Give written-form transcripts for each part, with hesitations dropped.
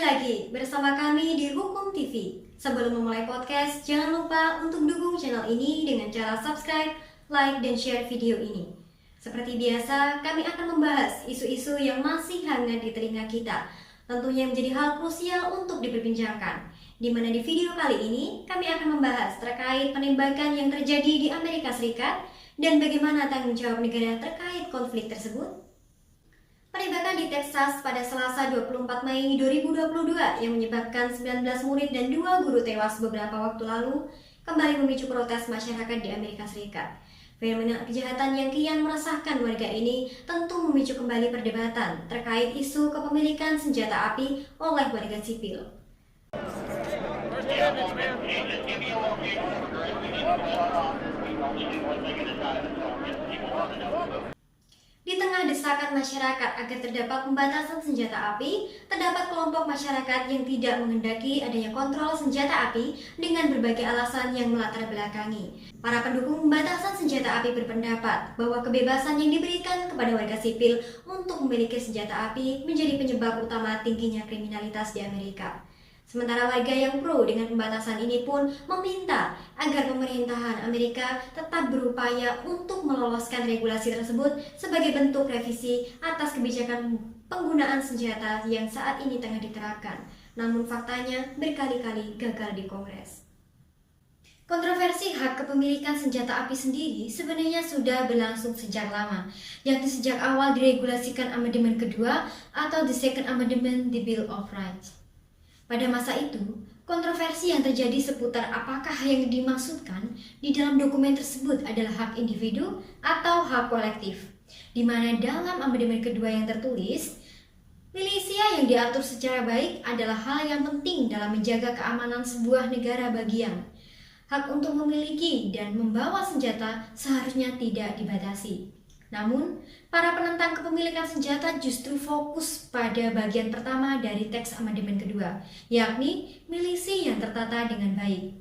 lagi bersama kami di Hukum TV. Sebelum memulai podcast, jangan lupa untuk dukung channel ini dengan cara subscribe, like, dan share video ini. Seperti biasa, kami akan membahas isu-isu yang masih hangat di telinga kita, tentunya menjadi hal krusial untuk diperbincangkan. Di mana di video kali ini, kami akan membahas terkait penembakan yang terjadi di Amerika Serikat dan bagaimana tanggung jawab negara terkait konflik tersebut. Penembakan di Texas pada Selasa 24 Mei 2022 yang menyebabkan 19 murid dan 2 guru tewas beberapa waktu lalu kembali memicu protes masyarakat di Amerika Serikat. Fenomena kejahatan yang kian meresahkan warga ini tentu memicu kembali perdebatan terkait isu kepemilikan senjata api oleh warga sipil. Di tengah desakan masyarakat agar terdapat pembatasan senjata api, terdapat kelompok masyarakat yang tidak menghendaki adanya kontrol senjata api dengan berbagai alasan yang melatar belakangi. Para pendukung pembatasan senjata api berpendapat bahwa kebebasan yang diberikan kepada warga sipil untuk memiliki senjata api menjadi penyebab utama tingginya kriminalitas di Amerika. Sementara warga yang pro dengan pembatasan ini pun meminta agar pemerintahan Amerika tetap berupaya untuk meloloskan regulasi tersebut sebagai bentuk revisi atas kebijakan penggunaan senjata yang saat ini tengah diterapkan. Namun faktanya berkali-kali gagal di Kongres. Kontroversi hak kepemilikan senjata api sendiri sebenarnya sudah berlangsung sejak lama, yakni sejak awal diregulasikan amandemen kedua atau the Second Amendment di Bill of Rights. Pada masa itu, kontroversi yang terjadi seputar apakah yang dimaksudkan di dalam dokumen tersebut adalah hak individu atau hak kolektif, di mana dalam amandemen kedua yang tertulis, milisia yang diatur secara baik adalah hal yang penting dalam menjaga keamanan sebuah negara bagian. Hak untuk memiliki dan membawa senjata seharusnya tidak dibatasi. Namun, para penentang kepemilikan senjata justru fokus pada bagian pertama dari teks amandemen kedua, yakni milisi yang tertata dengan baik.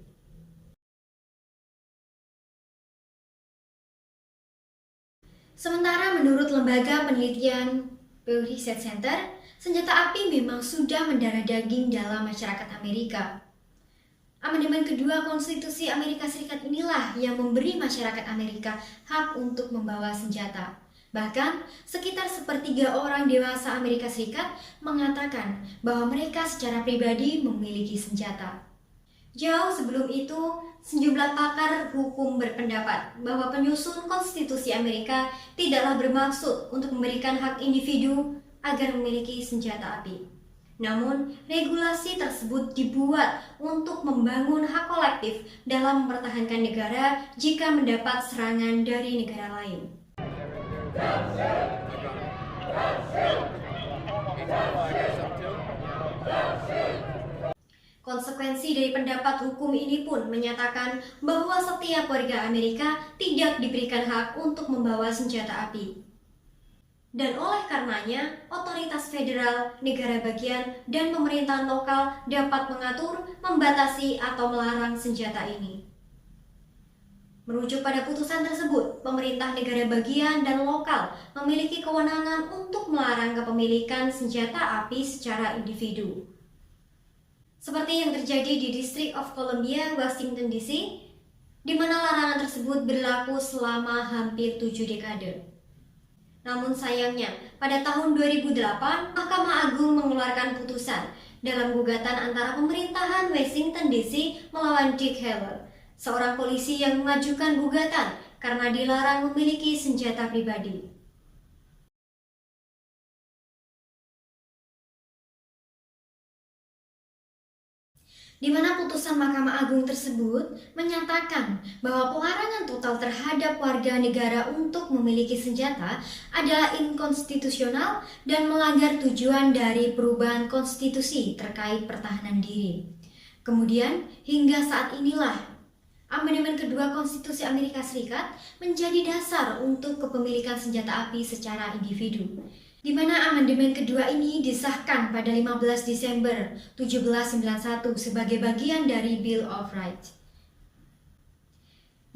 Sementara menurut lembaga penelitian Pew Research Center, senjata api memang sudah mendarah daging dalam masyarakat Amerika. Amandemen kedua Konstitusi Amerika Serikat inilah yang memberi masyarakat Amerika hak untuk membawa senjata. Bahkan, sekitar sepertiga orang dewasa Amerika Serikat mengatakan bahwa mereka secara pribadi memiliki senjata. Jauh sebelum itu, sejumlah pakar hukum berpendapat bahwa penyusun Konstitusi Amerika tidaklah bermaksud untuk memberikan hak individu agar memiliki senjata api. Namun, regulasi tersebut dibuat untuk membangun hak kolektif dalam mempertahankan negara jika mendapat serangan dari negara lain. Konsekuensi dari pendapat hukum ini pun menyatakan bahwa setiap warga Amerika tidak diberikan hak untuk membawa senjata api. Dan oleh karenanya, otoritas federal, negara bagian, dan pemerintahan lokal dapat mengatur, membatasi, atau melarang senjata ini. Merujuk pada putusan tersebut, pemerintah negara bagian dan lokal memiliki kewenangan untuk melarang kepemilikan senjata api secara individu. Seperti yang terjadi di District of Columbia, Washington DC, di mana larangan tersebut berlaku selama hampir 7 dekade. Namun sayangnya, pada tahun 2008, Mahkamah Agung mengeluarkan putusan dalam gugatan antara pemerintahan Washington DC melawan Dick Heller, seorang polisi yang mengajukan gugatan karena dilarang memiliki senjata pribadi. Di mana putusan Mahkamah Agung tersebut menyatakan bahwa pelarangan total terhadap warga negara untuk memiliki senjata adalah inkonstitusional dan melanggar tujuan dari perubahan konstitusi terkait pertahanan diri. Kemudian, hingga saat inilah, amandemen kedua Konstitusi Amerika Serikat menjadi dasar untuk kepemilikan senjata api secara individu. Di mana amandemen kedua ini disahkan pada 15 Desember 1791 sebagai bagian dari Bill of Rights.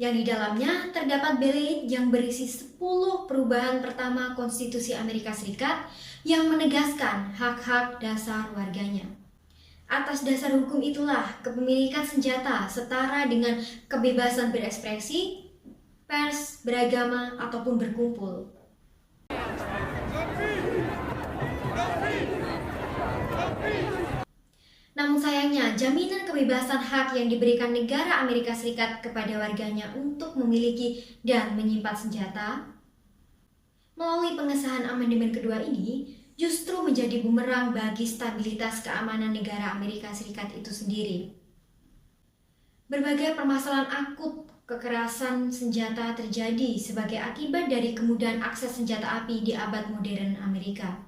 Yang di dalamnya terdapat belit yang berisi 10 perubahan pertama Konstitusi Amerika Serikat yang menegaskan hak-hak dasar warganya. Atas dasar hukum itulah kepemilikan senjata setara dengan kebebasan berekspresi, pers, beragama, ataupun berkumpul. Namun sayangnya, jaminan kebebasan hak yang diberikan negara Amerika Serikat kepada warganya untuk memiliki dan menyimpan senjata melalui pengesahan amandemen kedua ini justru menjadi bumerang bagi stabilitas keamanan negara Amerika Serikat itu sendiri. Berbagai permasalahan akut kekerasan senjata terjadi sebagai akibat dari kemudahan akses senjata api di abad modern Amerika.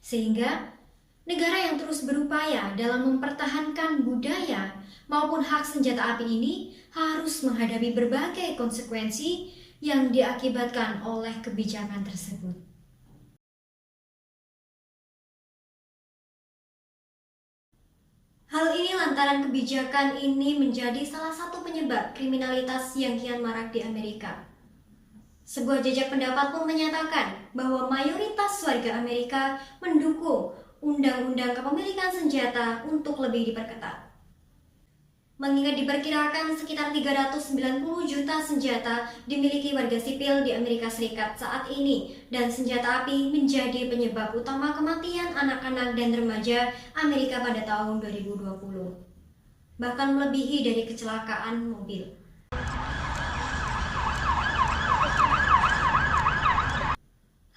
Sehingga negara yang terus berupaya dalam mempertahankan budaya maupun hak senjata api ini harus menghadapi berbagai konsekuensi yang diakibatkan oleh kebijakan tersebut. Hal ini lantaran kebijakan ini menjadi salah satu penyebab kriminalitas yang kian marak di Amerika. Sebuah jejak pendapat pun menyatakan bahwa mayoritas warga Amerika mendukung undang-undang kepemilikan senjata untuk lebih diperketat. Mengingat diperkirakan sekitar 390 juta senjata dimiliki warga sipil di Amerika Serikat saat ini, dan senjata api menjadi penyebab utama kematian anak-anak dan remaja Amerika pada tahun 2020, bahkan melebihi dari kecelakaan mobil.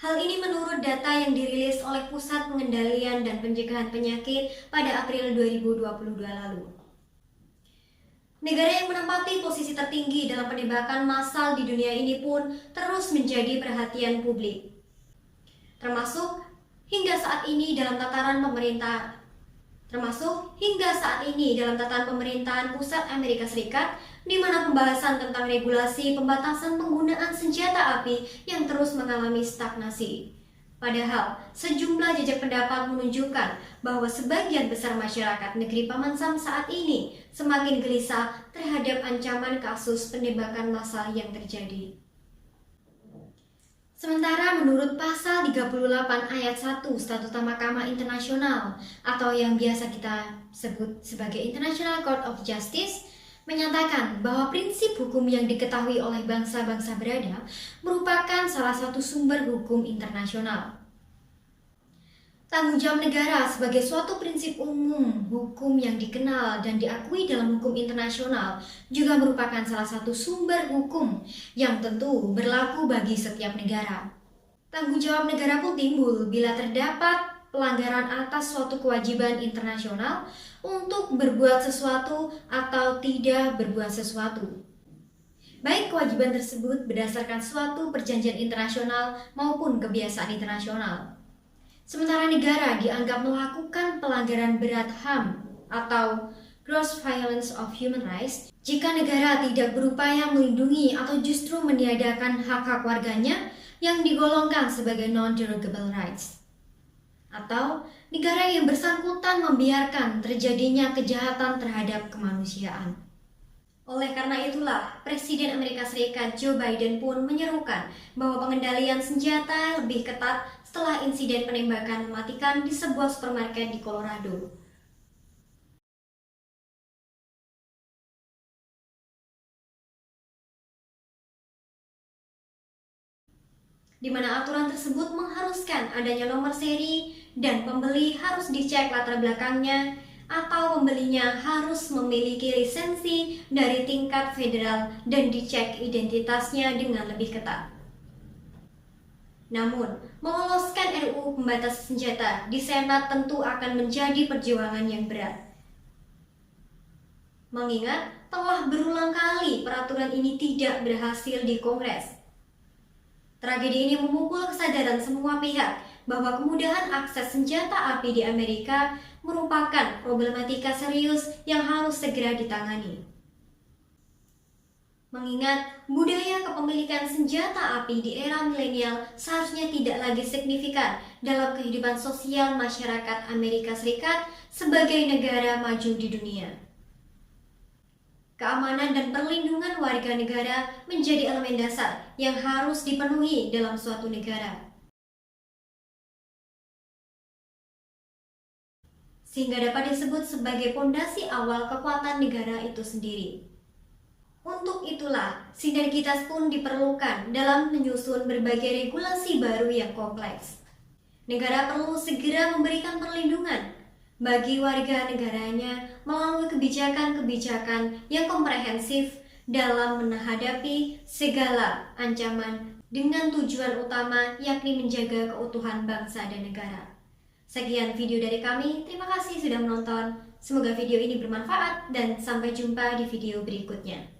Hal ini menurut data yang dirilis oleh Pusat Pengendalian dan Pencegahan Penyakit pada April 2022 lalu. Negara yang menempati posisi tertinggi dalam penembakan massal di dunia ini pun terus menjadi perhatian publik. Termasuk hingga saat ini dalam tataran pemerintahan pusat Amerika Serikat, di mana pembahasan tentang regulasi pembatasan penggunaan senjata api yang terus mengalami stagnasi. Padahal, sejumlah jejak pendapat menunjukkan bahwa sebagian besar masyarakat negeri Paman Sam saat ini semakin gelisah terhadap ancaman kasus penembakan massal yang terjadi. Sementara menurut pasal 38 ayat 1 Statuta Mahkamah Internasional atau yang biasa kita sebut sebagai International Court of Justice menyatakan bahwa prinsip hukum yang diketahui oleh bangsa-bangsa berada merupakan salah satu sumber hukum internasional. Tanggung jawab negara sebagai suatu prinsip umum hukum yang dikenal dan diakui dalam hukum internasional juga merupakan salah satu sumber hukum yang tentu berlaku bagi setiap negara. Tanggung jawab negara pun timbul bila terdapat pelanggaran atas suatu kewajiban internasional untuk berbuat sesuatu atau tidak berbuat sesuatu. Baik kewajiban tersebut berdasarkan suatu perjanjian internasional maupun kebiasaan internasional. Sementara negara dianggap melakukan pelanggaran berat HAM atau Gross Violence of Human Rights jika negara tidak berupaya melindungi atau justru meniadakan hak-hak warganya yang digolongkan sebagai non-derogable rights. Atau negara yang bersangkutan membiarkan terjadinya kejahatan terhadap kemanusiaan. Oleh karena itulah, Presiden Amerika Serikat Joe Biden pun menyerukan bahwa pengendalian senjata lebih ketat setelah insiden penembakan mematikan di sebuah supermarket di Colorado. Di mana aturan tersebut mengharuskan adanya nomor seri dan pembeli harus dicek latar belakangnya atau pembelinya harus memiliki lisensi dari tingkat federal dan dicek identitasnya dengan lebih ketat. Namun, meloloskan RUU pembatas senjata di Senat tentu akan menjadi perjuangan yang berat. Mengingat telah berulang kali peraturan ini tidak berhasil di Kongres. Tragedi ini memukul kesadaran semua pihak bahwa kemudahan akses senjata api di Amerika merupakan problematika serius yang harus segera ditangani. Mengingat budaya kepemilikan senjata api di era milenial seharusnya tidak lagi signifikan dalam kehidupan sosial masyarakat Amerika Serikat sebagai negara maju di dunia. Keamanan dan perlindungan warga negara menjadi elemen dasar yang harus dipenuhi dalam suatu negara. sehingga dapat disebut sebagai pondasi awal kekuatan negara itu sendiri. Untuk itulah, sinergitas pun diperlukan dalam menyusun berbagai regulasi baru yang kompleks. Negara perlu segera memberikan perlindungan bagi warga negaranya melalui kebijakan-kebijakan yang komprehensif dalam menghadapi segala ancaman dengan tujuan utama yakni menjaga keutuhan bangsa dan negara. Sekian video dari kami, terima kasih sudah menonton. Semoga video ini bermanfaat dan sampai jumpa di video berikutnya.